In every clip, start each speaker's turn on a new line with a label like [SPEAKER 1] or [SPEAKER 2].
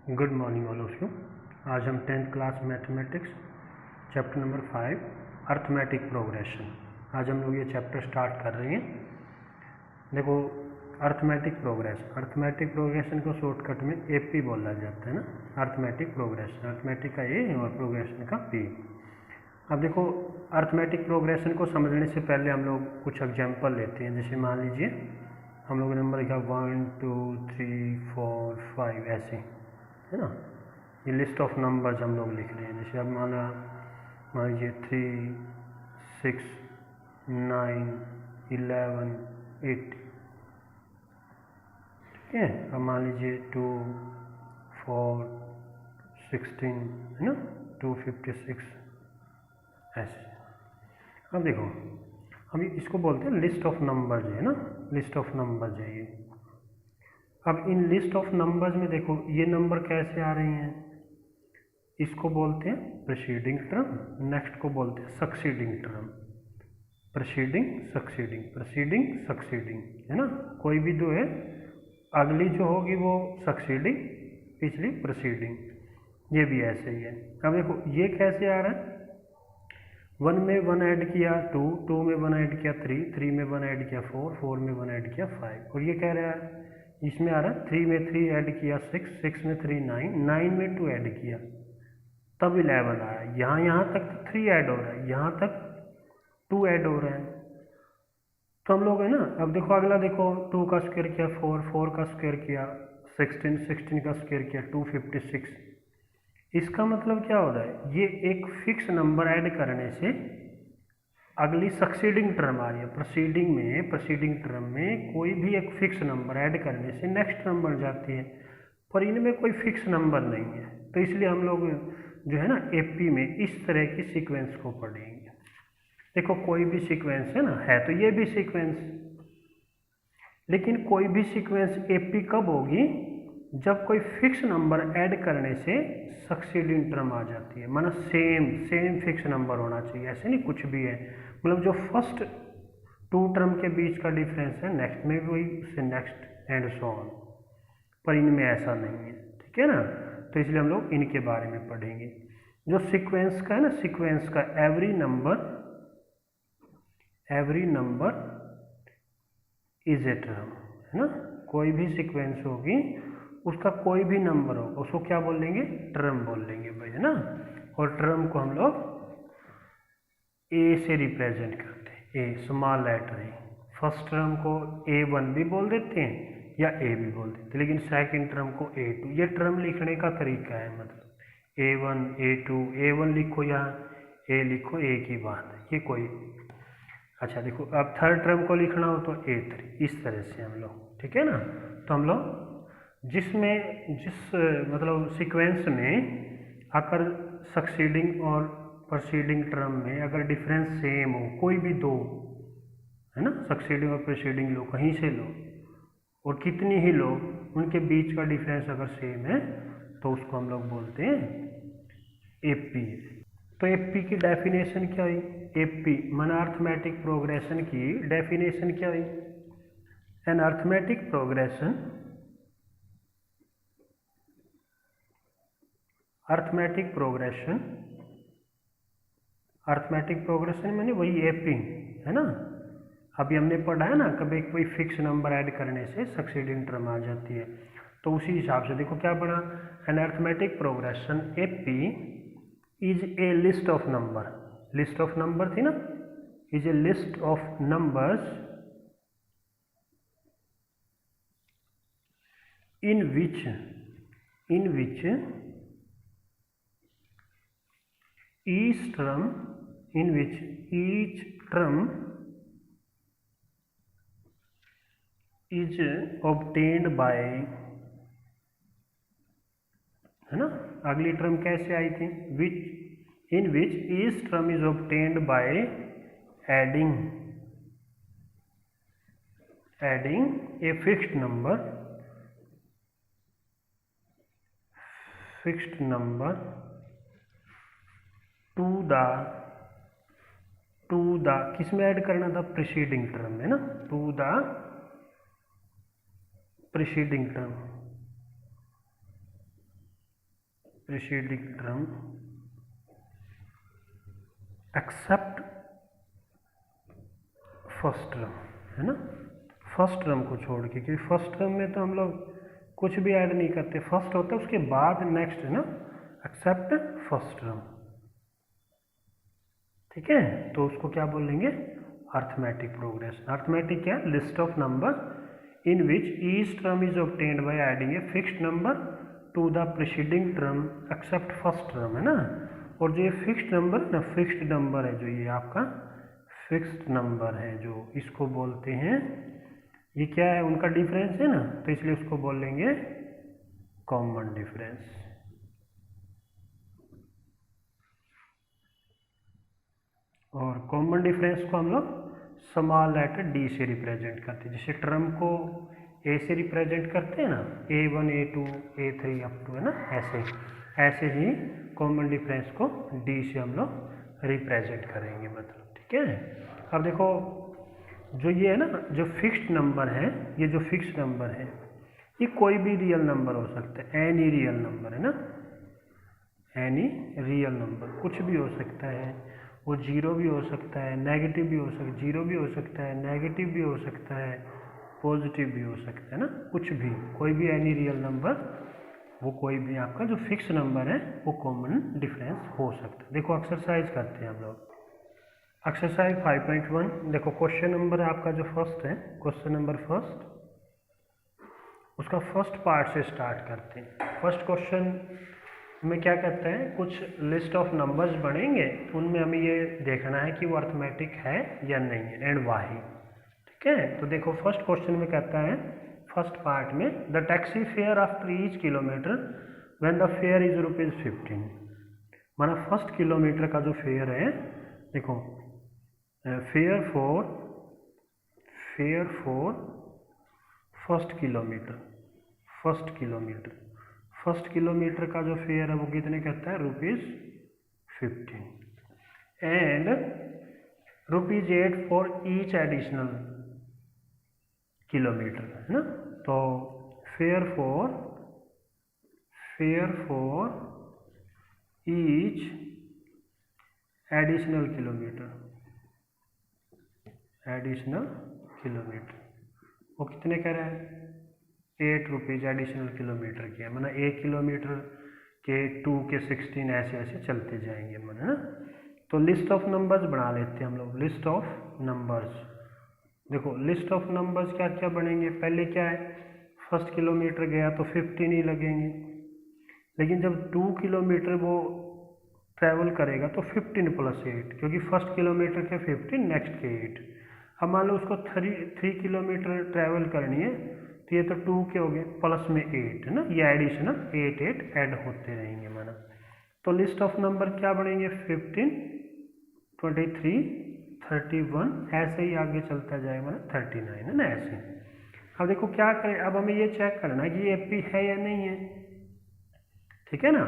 [SPEAKER 1] Good morning all of you. आज हम 10th class mathematics chapter number 5 arithmetic progression, आज हम लोग ये चैप्टर स्टार्ट कर रहे हैं। देखो, अर्थमेटिक प्रोग्रेशन को शॉर्टकट में एपी बोला जाता है ना, अर्थमेटिक प्रोग्रेशन, अर्थमेटिक का ए और प्रोग्रेशन का पी। अब देखो, अर्थमेटिक प्रोग्रेशन को समझने से पहले हम लोग कुछ एग्जाम्पल लेते हैं। जैसे मान लीजिए हम लोग नंबर लिखा 1 2 3 4 5 ऐसे, है ना। ये लिस्ट ऑफ नंबर्स हम लोग लिख रहे हैं। जैसे अब मान लीजिए 3 6 9 11 8, ठीक है। अब मान लीजिए 2 4 16, है ना, 256 ऐसे। अब देखो, हम इसको बोलते हैं लिस्ट ऑफ नंबर्स, है ना, लिस्ट ऑफ नंबर्स है ये। अब इन लिस्ट ऑफ नंबर्स में देखो ये नंबर कैसे आ रही हैं, इसको बोलते हैं प्रीसीडिंग टर्म, नेक्स्ट को बोलते हैं सक्सीडिंग टर्म। प्रीसीडिंग सक्सीडिंग, है ना। कोई भी दो है, अगली जो होगी वो सक्सीडिंग, पिछली प्रीसीडिंग। ये भी ऐसे ही है। अब देखो ये कैसे आ रहा है, 1 में 1 ऐड किया 2, 2 में 1 ऐड किया 3, 3 में 1 ऐड किया 4, 4 में 1 ऐड किया 5। और ये कह रहा है इसमें आ रहा है 3 में 3 ऐड किया 6, 6 में 3 9, 9 में 2 ऐड किया तब 11 आया। यहाँ तक 3 ऐड हो रहा है, यहाँ तक 2 ऐड हो रहा है। तो हम लोग है ना, अब देखो अगला देखो, 2 का स्क्वायर किया 4, 4 का स्क्वायर किया 16, 16 का स्क्वायर किया 256। इसका मतलब क्या हो रहा है, ये एक फिक्स नंबर ऐड करने से अगली सक्सीडिंग टर्म आ रही है। प्रीसीडिंग टर्म में कोई भी एक फिक्स नंबर ऐड करने से नेक्स्ट टर्म बन जाती है, पर इनमें कोई फिक्स नंबर नहीं है। तो इसलिए हम लोग जो है ना एपी में इस तरह की सीक्वेंस को पढ़ेंगे। देखो कोई भी सीक्वेंस है ना, है तो ये भी सीक्वेंस, लेकिन कोई भी सीक्वेंस एपी कब होगी, जब कोई फिक्स नंबर ऐड करने से सक्सीडिंग टर्म आ जाती है। माना सेम फिक्स नंबर होना चाहिए, ऐसे नहीं कुछ भी है। मतलब जो फर्स्ट 2 टर्म के बीच का डिफरेंस है, नेक्स्ट में भी वही, उससे नेक्स्ट एंड सो ऑन। पर इनमें ऐसा नहीं है, ठीक है ना। तो इसलिए हम लोग इनके बारे में पढ़ेंगे। जो सीक्वेंस का है ना, सीक्वेंस का every number is a term, है ना। कोई भी सीक्वेंस होगी, उसका कोई भी नंबर होगा, उसको क्या बोल लेंगे, टर्म बोल लेंगे भाई, है ना। और टर्म को हम लोग ए से रिप्रेजेंट करते हैं, A small letter A. First term को A1 भी बोल देते हैं या ए भी बोल देते हैं, लेकिन सेकंड टर्म को A2। ये टर्म लिखने का तरीका है, मतलब A1 A2, A1 लिखो या A लिखो, ए की बात है, ये कोई। अच्छा देखो, अब थर्ड टर्म को लिखना हो तो A3, इस तरह से हम लोग, ठीक है ना। तो हम लोग जिस मतलब सीक्वेंस में अगर सक्सीडिंग और प्रीसीडिंग टर्म में अगर डिफरेंस सेम हो, कोई भी दो, है ना, सक्सीडिंग और प्रीसीडिंग लो, कहीं से लो और कितनी ही लो, उनके बीच का डिफरेंस अगर सेम है तो उसको हम लोग बोलते हैं एपी। तो एपी की डेफिनेशन क्या हुई, एपी माना अर्थमेटिक प्रोग्रेशन की डेफिनेशन क्या हुई, एन अर्थमेटिक प्रोग्रेशन मैंने वही एपी, है ना। अभी हमने पढ़ा है ना, कभी कोई फिक्स नंबर ऐड करने से सक्सीडिंग टर्म आ जाती है। तो उसी हिसाब से देखो क्या बना, an arithmetic progression AP is a list of number थी ना, is a list of numbers in which each term is obtained by, है ना। अगली टर्म कैसे आई थी, in which each term is obtained by adding a fixed number to the किस में add करना था, प्रीसीडिंग टर्म में ना, to the preceding term. Preceding term except first term, है ना, फर्स्ट टर्म को छोड़ के, क्योंकि फर्स्ट टर्म में तो हम लोग कुछ भी ऐड नहीं करते, फर्स्ट होता है उसके बाद नेक्स्ट, है ना, एक्सेप्ट फर्स्ट टर्म, ठीक है। तो उसको क्या बोलेंगे, अर्थमेटिक प्रोग्रेशन। अर्थमेटिक क्या, list of number in which each term is obtained by adding a fixed number two the preceding term except first term, है ना। और जो ये फिक्स्ड नंबर है ना, फिक्स्ड नंबर है जो ये आपका फिक्स्ड नंबर है, जो इसको बोलते हैं, ये क्या है, उनका डिफरेंस है ना, तो इसलिए उसको बोलेंगे कॉमन डिफरेंस। और कॉमन डिफरेंस को हम लोग स्मॉल लेटर डी से रिप्रेजेंट करते हैं। जैसे टर्म को ए से रिप्रेजेंट करते हैं ना, A1 A2 A3 up to, है ना, ऐसे ही कॉमन डिफरेंस को डी से हम लोग रिप्रेजेंट करेंगे, मतलब, ठीक है। अब देखो जो ये है ना, जो फिक्स्ड नंबर है, ये जो फिक्स्ड नंबर है, ये कोई भी रियल नंबर हो सकता है, एनी रियल नंबर, है ना, एनी रियल नंबर, कुछ भी हो सकता है, वो जीरो भी हो सकता है, नेगेटिव भी हो सकता है, जीरो भी हो सकता है, नेगेटिव भी हो सकता है, पॉजिटिव भी हो सकता है ना, कुछ भी, कोई भी एनी रियल नंबर, वो कोई भी आपका जो फिक्स नंबर है वो कॉमन डिफरेंस हो सकता है। देखो एक्सरसाइज करते हैं हम लोग, एक्सरसाइज 5.1। देखो क्वेश्चन नंबर आपका जो फर्स्ट है, क्वेश्चन नंबर फर्स्ट, उसका फर्स्ट पार्ट से स्टार्ट करते हैं। फर्स्ट क्वेश्चन में क्या कहते हैं, कुछ लिस्ट ऑफ नंबर्स बनेंगे, उनमें हमें ये देखना है कि वो अर्थमेटिक है या नहीं है, एंड वाई, ठीक है। तो देखो फर्स्ट क्वेश्चन में कहता है, फर्स्ट पार्ट में, the taxi fare after each kilometre when the fair is ₹15, माना फर्स्ट किलोमीटर का जो फेयर है, देखो फेयर फॉर फर्स्ट किलोमीटर का जो फेयर है वो कितने कहता है, ₹15, and ₹8 for each additional kilometre, है ना। तो fair for each additional kilometre वो कितने कह रहा है, ₹8 एडिशनल किलोमीटर की है, माना 1 किलोमीटर के 2 के 16 ऐसे चलते जाएंगे, माना ना। तो लिस्ट ऑफ नंबर्स बना लेते हैं हम लोग, लिस्ट ऑफ नंबर्स। देखो लिस्ट ऑफ नंबर्स क्या क्या बनेंगे, पहले क्या है, फर्स्ट किलोमीटर गया तो 15 ही लगेंगे, लेकिन जब 2 किलोमीटर वो ट्रैवल करेगा तो 15 + 8, क्योंकि फर्स्ट किलोमीटर के 15, नेक्स्ट के 8। अब मान लो उसको 3 किलोमीटर ट्रैवल करनी है, तो ये तो 2 के हो गए, प्लस में 8, है ना, ये एडिशनल 8 ऐड होते रहेंगे, माना। तो लिस्ट ऑफ नंबर क्या बनेंगे, 15, 23, 31, ऐसे ही आगे चलता जाएगा, ना 39, है ना, ऐसे। अब देखो क्या करें, अब हमें ये चेक करना है कि ये एपी है या नहीं है, ठीक है ना।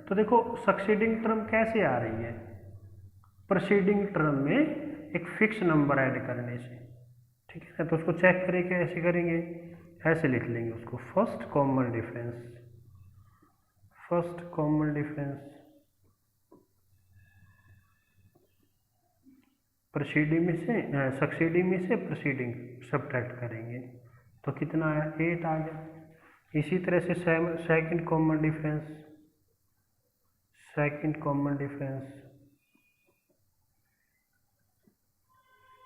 [SPEAKER 1] तो देखो सक्सीडिंग टर्म कैसे आ रही है, प्रीसीडिंग टर्म में एक फिक्स नंबर ऐड करने से, ठीक है ना। तो उसको चेक करें, कैसे करेंगे, ऐसे लिख लेंगे उसको, फर्स्ट कॉमन डिफरेंस प्रीसीडिंग में से, सक्सीडिंग में से प्रीसीडिंग सब्ट्रैक्ट करेंगे, तो कितना आया, 8 आ गया। इसी तरह से सेकंड कॉमन डिफरेंस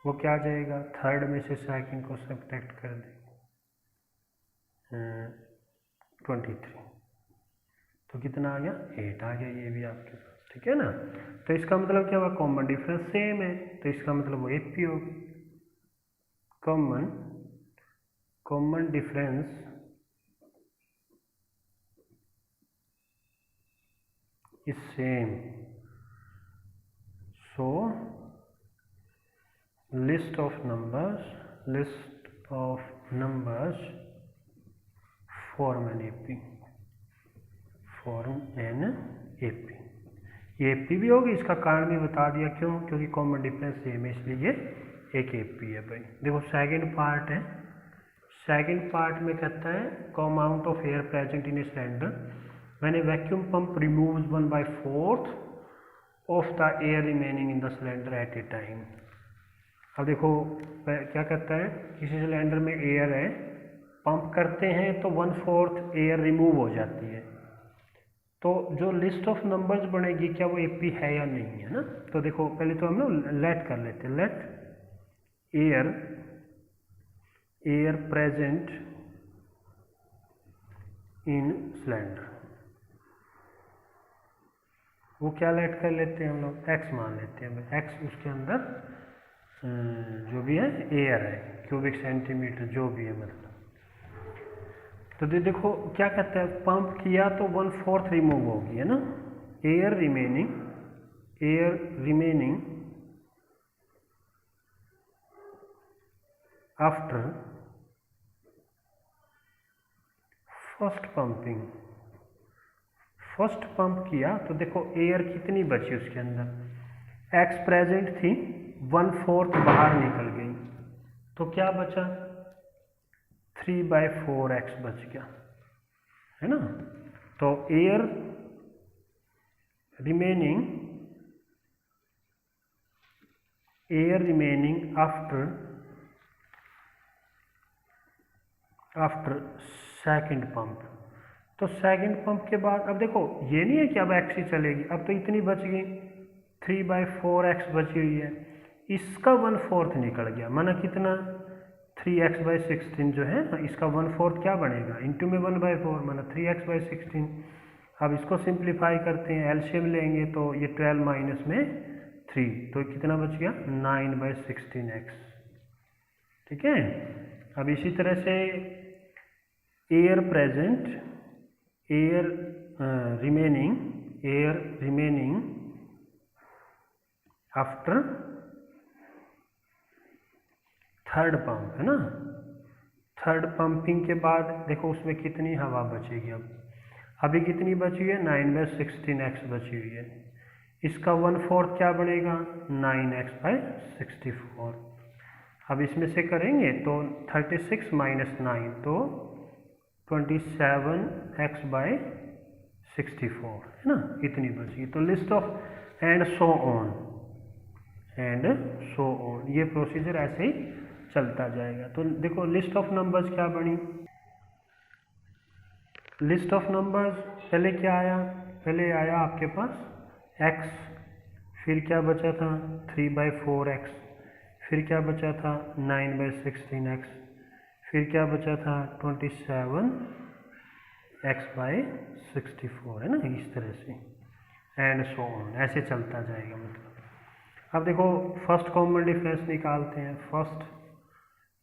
[SPEAKER 1] वो क्या आ जाएगा, थर्ड में से सेकंड को सब्ट्रैक्ट कर देंगे, 23, तो कितना आ गया, 8 आ गया, ये भी आपके पास, ठीक है ना। तो इसका मतलब क्या हुआ, कॉमन डिफरेंस सेम है, तो इसका मतलब वो एपी होगी, common difference is same, so list of numbers form an AP. ये एपी भी होगी, इसका कारण भी बता दिया, क्यों, क्योंकि कॉमन डिफरेंस सेम है, इसलिए ये एक एपी है भाई। देखो सेकंड पार्ट है, सेकंड पार्ट में कहता है amount of air present in a cylinder when A vacuum pump removes 1/4 of the air remaining in the cylinder eight A time. अब देखो क्या कहता है, किसी सिलेंडर में एयर है, पंप करते हैं तो 1/4 एयर रिमूव हो जाती है, तो जो लिस्ट ऑफ नंबर्स बनेगी क्या वो एपी है या नहीं है ना। तो देखो पहले तो हम लोग लेट कर लेते हैं, let air present in cylinder, वो क्या लेट कर लेते हैं हम लोग, एक्स मान लेते हैं, एक्स उसके अंदर जो भी है एयर है, क्यूबिक सेंटीमीटर जो भी है मतलब। तो देखो क्या कहता है, पंप किया तो 1/4 रिमूव होगी है ना, air remaining after first pumping. First pump किया तो देखो एयर कितनी बची उसके अंदर, एक्स प्रेजेंट थी, 1/4 बाहर निकल गई, तो क्या बचा 3/4 एक्स बच गया है ना। तो air remaining after second pump. तो सेकंड पंप के बाद अब देखो ये नहीं है कि अब एक्स ही चलेगी, अब तो इतनी बच गई, 3/4 एक्स बची हुई है, इसका 1/4 निकल गया, माना कितना 3x/16 जो है इसका 1/4 क्या बनेगा, इंटू में 1/4 माना 3x/16। अब इसको सिंप्लीफाई करते हैं, एलसीएम लेंगे तो ये 12 माइनस में 3, तो कितना बच गया 9/16x। ठीक है। अब इसी तरह से air remaining after third pump है ना, थर्ड पंपिंग के बाद देखो उसमें कितनी हवा बचेगी, अब अभी कितनी बची है 9/16x बची हुई है, इसका 1/4 क्या बनेगा 9x/64। अब इसमें से करेंगे तो 36 माइनस 9 तो 27x/64 है ना, इतनी बची। तो list of and so on ये प्रोसीजर ऐसे ही चलता जाएगा। तो देखो लिस्ट ऑफ नंबर्स क्या बनी, लिस्ट ऑफ नंबर्स पहले क्या आया, पहले आया आपके पास x, फिर क्या बचा था 3/4x, फिर क्या बचा था 9/16x, फिर क्या बचा था 27x/64 है ना, इस तरह से एंड सो ऑन ऐसे चलता जाएगा मतलब। अब देखो फर्स्ट कॉमन डिफरेंस निकालते हैं, फर्स्ट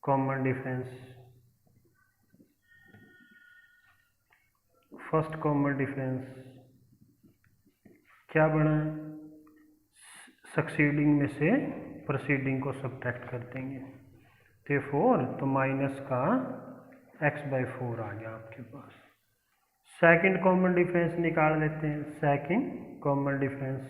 [SPEAKER 1] कॉमन डिफरेंस क्या बना, सक्सीडिंग में से प्रोसीडिंग को सब्ट्रैक्ट कर देंगे, तो 4 तो माइनस का x/4 आ गया आपके पास। सेकंड कॉमन डिफरेंस निकाल लेते हैं, सेकंड कॉमन डिफरेंस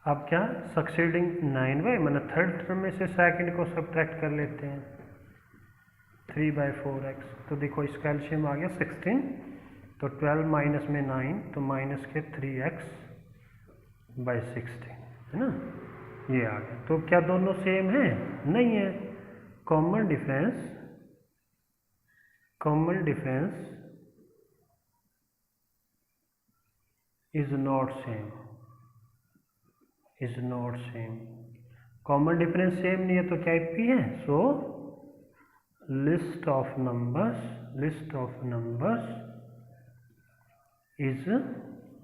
[SPEAKER 1] अब क्या सक्सीडिंग 9 मैंने थर्ड टर्म में से सेकंड को सब्ट्रैक्ट कर लेते हैं 3/4x, तो देखो इसका एलसीएम आ गया 16, तो 12 माइनस में 9 तो माइनस के 3x/16 है ना, ये आ गया। तो क्या दोनों सेम है, नहीं है, common difference is not same, common difference same नहीं है तो क्या एपी है, so list of numbers is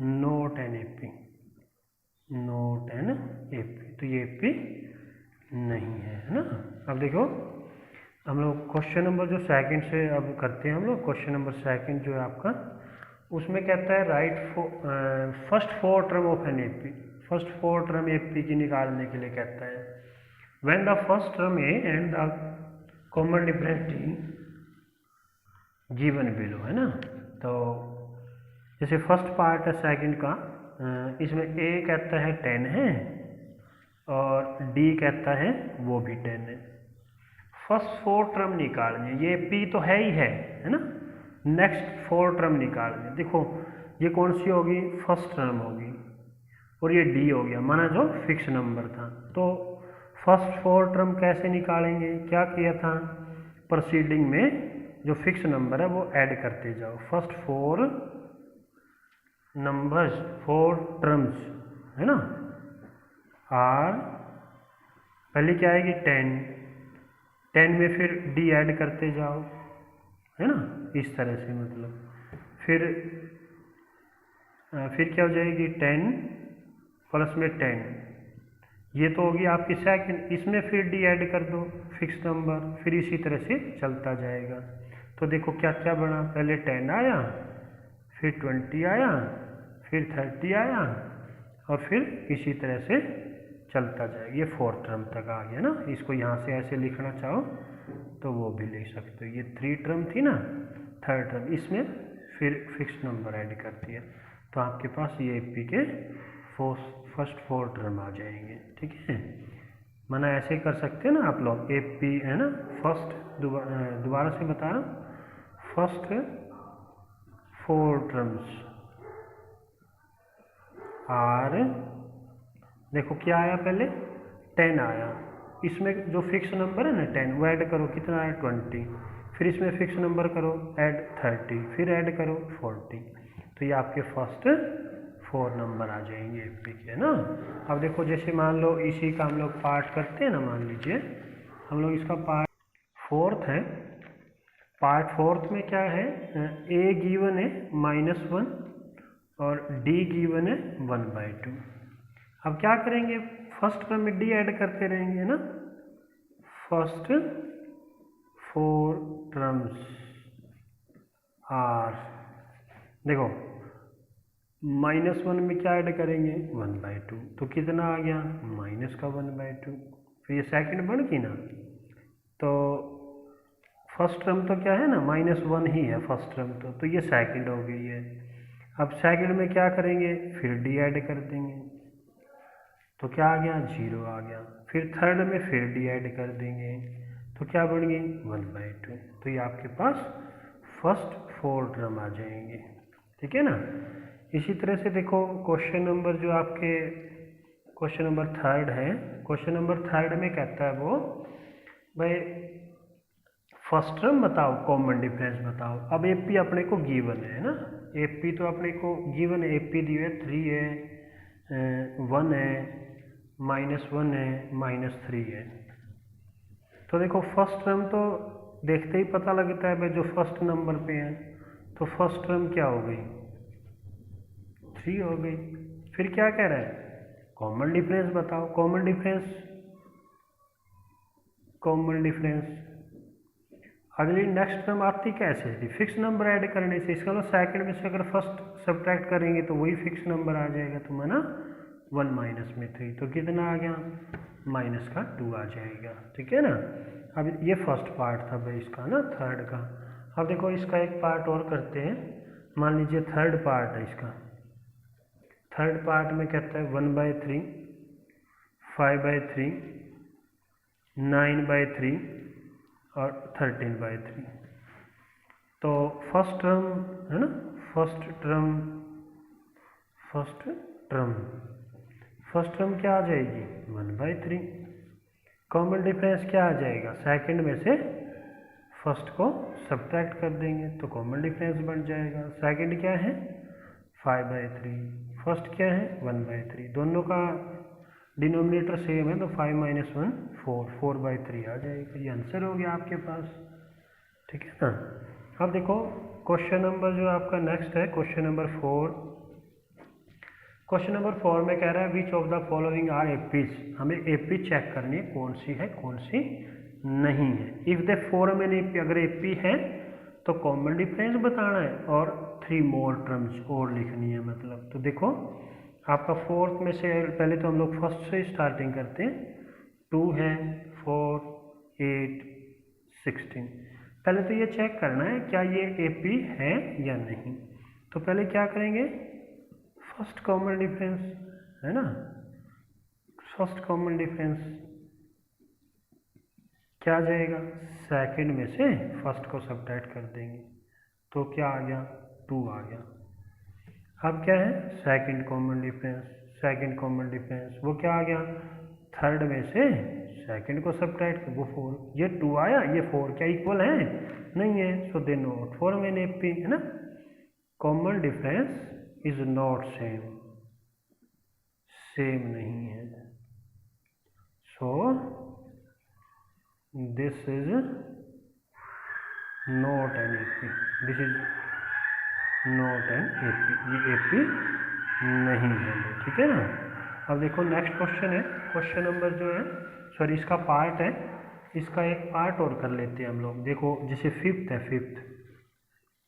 [SPEAKER 1] not an AP, तो ये एपी नहीं है ना। अब देखो हम लोग क्वेश्चन नंबर जो सेकंड से अब करते हैं, हम लोग क्वेश्चन नंबर सेकंड जो है आपका, उसमें कहता है right first 4 term of an AP, first 4 term AP की निकालने के लिए कहता है, when the first term A and the common difference T given below है ना। तो जैसे फर्स्ट पार्ट है सेकंड का, इसमें ए कहता है 10 है और डी कहता है वो भी 10 है। फर्स्ट 4 टर्म निकालनी है, ये पी तो है ही है ना, नेक्स्ट 4 टर्म निकालनी है। देखो ये कौन सी होगी, फर्स्ट टर्म होगी, और ये डी हो गया माना जो फिक्स नंबर था। तो फर्स्ट 4 टर्म कैसे निकालेंगे, क्या किया था, प्रोसीडिंग में जो फिक्स नंबर है वो ऐड करते जाओ। फर्स्ट 4 नंबर्स 4 टर्म्स है ना, आर पहले क्या आएगी 10 में फिर डी ऐड करते जाओ है ना, इस तरह से मतलब फिर क्या हो जाएगी 10 प्लस में 10, ये तो होगी आपकी सेकंड, इसमें फिर डी ऐड कर दो फिक्स नंबर, फिर इसी तरह से चलता जाएगा। तो देखो क्या क्या बना, पहले 10 आया, फिर 20 आया, फिर 30 आया, और फिर इसी तरह से चलता जाएगा, ये 4 टर्म तक आ गया ना। इसको यहाँ से ऐसे लिखना चाहो तो वो भी लिख सकते हो, ये 3 टर्म थी ना, 3rd टर्म, इसमें फिर फिक्स नंबर ऐड कर दिया, तो आपके पास ये एपी के फर्स्ट 4 टर्म आ जाएंगे। ठीक है, माना ऐसे कर सकते हैं ना आप लोग, एपी है ना, फर्स्ट दोबारा से बता रहा हूँ, फर्स्ट 4 टर्म्स आर, देखो क्या आया, पहले 10 आया, इसमें जो फिक्स नंबर है ना 10 वो ऐड करो, कितना आया 20, फिर इसमें फिक्स नंबर करो ऐड 30, फिर ऐड करो 40, तो ये आपके फर्स्ट 4 नंबर आ जाएंगे एपी के, है ना। अब देखो जैसे मान लो इसी का हम लोग पार्ट करते हैं ना, मान लीजिए हम लोग इसका पार्ट 4th है, पार्ट 4th में क्या है, ए गिवन है -1 और डी गिवन है 1/2। अब क्या करेंगे, फर्स्ट टर्म में डी ऐड करते रहेंगे ना, फर्स्ट 4 टर्म्स आर, देखो -1 में क्या ऐड करेंगे 1/2, तो कितना आ गया माइनस का 1/2, फिर ये सेकंड बन गई ना, तो फर्स्ट टर्म तो क्या है ना -1 ही है फर्स्ट टर्म, तो ये सेकंड हो गई है। अब सेकंड में क्या करेंगे, फिर डी ऐड कर देंगे, तो क्या आ गया 0 आ गया, फिर थर्ड में फिर डी ऐड कर देंगे, तो क्या बन गई 1/2, तो ये आपके पास फर्स्ट 4 टर्म आ जाएंगे। ठीक है ना। इसी तरह से देखो क्वेश्चन नंबर जो आपके क्वेश्चन नंबर 3rd है, क्वेश्चन नंबर 3rd में कहता है वो भाई फर्स्ट टर्म बताओ, कॉमन डिफरेंस बताओ। अब एपी अपने को गिवन है ना, एपी तो अपने को गिवन है, एपी दी है 3 है, 1 है, -1 है, -3 है। तो देखो फर्स्ट टर्म तो देखते ही पता लगता है भाई जो फर्स्ट नंबर पे है, तो फर्स्ट टर्म क्या हो गई 3 हो गई। फिर क्या कह रहा है कॉमन डिफरेंस बताओ, कॉमन डिफरेंस अगली नेक्स्ट टर्म आती कैसे थी, फिक्स नंबर ऐड करने से, इसका मतलब सेकंड में से अगर फर्स्ट सब्ट्रैक्ट करेंगे तो वही फिक्स नंबर आ जाएगा, तो माना 1 माइनस में 3, तो कितना आ गया -2 आ जाएगा। ठीक है ना। अब ये फर्स्ट पार्ट था भाई इसका ना 3rd का। अब देखो इसका एक पार्ट और करते हैं, मान लीजिए 3rd पार्ट है इसका। 3rd पार्ट में कहता है 1/3, 5/3, 9/3 और 13/3। तो फर्स्ट टर्म है ना, फर्स्ट टर्म क्या आ जाएगी 1/3। कॉमन डिफरेंस क्या आ जाएगा, सेकंड में से फर्स्ट को सब्ट्रैक्ट कर देंगे तो कॉमन डिफरेंस बन जाएगा। सेकंड क्या है 5/3, फर्स्ट क्या है 1/3, दोनों का डिनोमिनेटर सेम है तो 5 - 1 4/3 आ जाएगा। ये आंसर हो गया आपके पास। ठीक है ना। अब देखो क्वेश्चन नंबर जो आपका नेक्स्ट है क्वेश्चन नंबर 4। क्वेश्चन नंबर 4 में कह रहा है which of the following are APs. हमें एपी चेक करनी है कौन सी है कौन सी नहीं है। If the form an AP, अगर एपी है तो कॉमन डिफरेंस बताना है और 3 मोर टर्म्स और लिखनी है मतलब। तो देखो आपका 4th में से पहले तो हम लोग फर्स्ट से स्टार्टिंग करते हैं। 2 है, 4, 8, 16। पहले तो ये चेक करना है क्या ये एपी है या नहीं। तो पहले क्या करेंगे फर्स्ट कॉमन डिफरेंस है ना, फर्स्ट कॉमन डिफरेंस क्या आ जाएगा, सेकंड में से फर्स्ट को सब्ट्रैक्ट कर देंगे तो क्या आ गया, 2 आ गया। अब क्या है, second common difference, second common difference वो क्या आ गया, थर्ड में से सेकंड को सब्ट्रैक्ट, वो 4, ये 2 आया, ये 4 क्या इक्वल है, नहीं है, so they not form an AP, है ना। Common difference is not same, same नहीं है, so this is not an AP, this is not an AP, ये एपी नहीं है, ठीक है ना। अब देखो नेक्स्ट क्वेश्चन है, क्वेश्चन नंबर जो है, सॉरी इसका पार्ट है, इसका एक पार्ट और कर लेते हैं हम लोग। देखो जैसे फिफ्थ है, फिफ्थ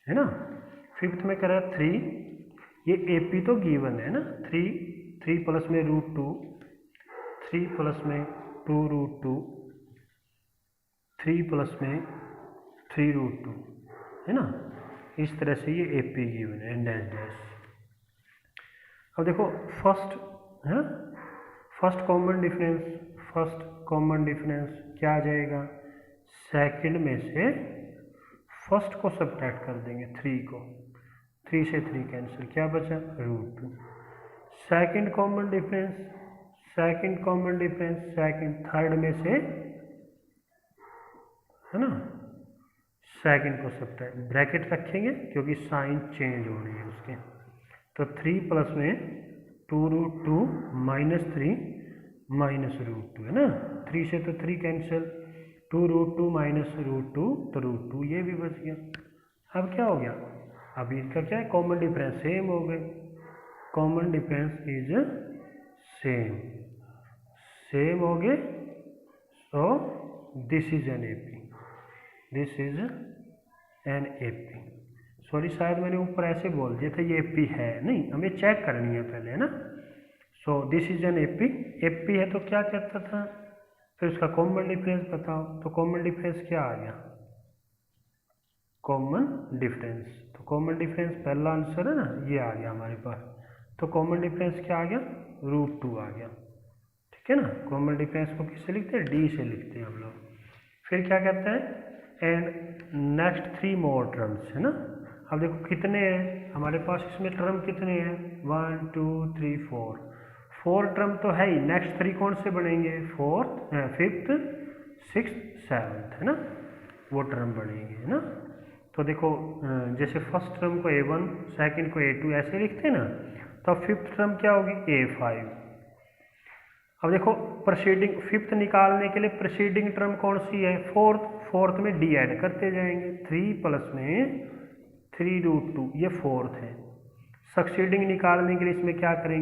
[SPEAKER 1] है ना, फिफ्थ में करा 3, ये एपी तो गिवन है ना, 3 प्लस में √2, 3 प्लस में 2√2, 3 प्लस में 3√2, है ना। इस तरह से ये एपी गिवन है, डैश डैश। अब देखो फर्स्ट है, first common difference, first common difference क्या आ जाएगा, सेकंड में से फर्स्ट को सब्ट्रैक्ट कर देंगे, 3 को, 3 से 3 कैंसिल, क्या बचा, √2। Second common difference, second common difference, second third में से, है ना, सेकंड को सब्ट्रैक्ट, ब्रैकेट रखेंगे क्योंकि साइन चेंज हो रही है उसके, तो 3 प्लस में 2√2 -3 -√2, है ना, 3 से तो 3 कैंसिल, 2√2 -√2 तो √2, ये भी बच गया। अब क्या हो गया, अभी इसका क्या है, कॉमन डिफरेंस सेम हो गए, common difference is same, same हो गए, सो this is an AP, this is an AP. Sorry शायद मैंने ऊपर ऐसे बोल दिया था ये एपी है, नहीं हमें चेक करनी है पहले, है ना। सो this is an AP, AP है तो क्या कहता था, फिर उसका कॉमन डिफरेंस बताओ, तो कॉमन डिफरेंस क्या आ गया, कॉमन डिफरेंस, तो कॉमन डिफरेंस पहला आंसर है ना, ये आ गया हमारे पास, तो कॉमन डिफरेंस क्या आ गया, √2 आ गया, ठीक है ना। कॉमन डिफरेंस को किससे लिखते हैं, डी से लिखते हैं हम लोग। फिर क्या कहते हैं, एंड नेक्स्ट 3 मोर टर्म्स, है ना। अब देखो कितने हैं हमारे पास, इसमें टर्म कितने हैं, 1 2 3 4 टर्म तो है ही, नेक्स्ट 3 कौन से बनेंगे, 4th 5th 6th 7th, है ना, वो टर्म बनेंगे, है ना। तो देखो जैसे फर्स्ट टर्म को A1, सेकंड को A2 ऐसे लिखते हैं ना, तो फिफ्थ टर्म क्या होगी, A5। अब देखो प्रोसीडिंग, फिफ्थ निकालने के लिए प्रोसीडिंग टर्म कौन सी है, फोर्थ में डी ऐड करते जाएंगे, 3 प्लस में 3√2, ये फोर्थ है। सक्सीडिंग निकालने के लिए इसमें क्या करेंगे,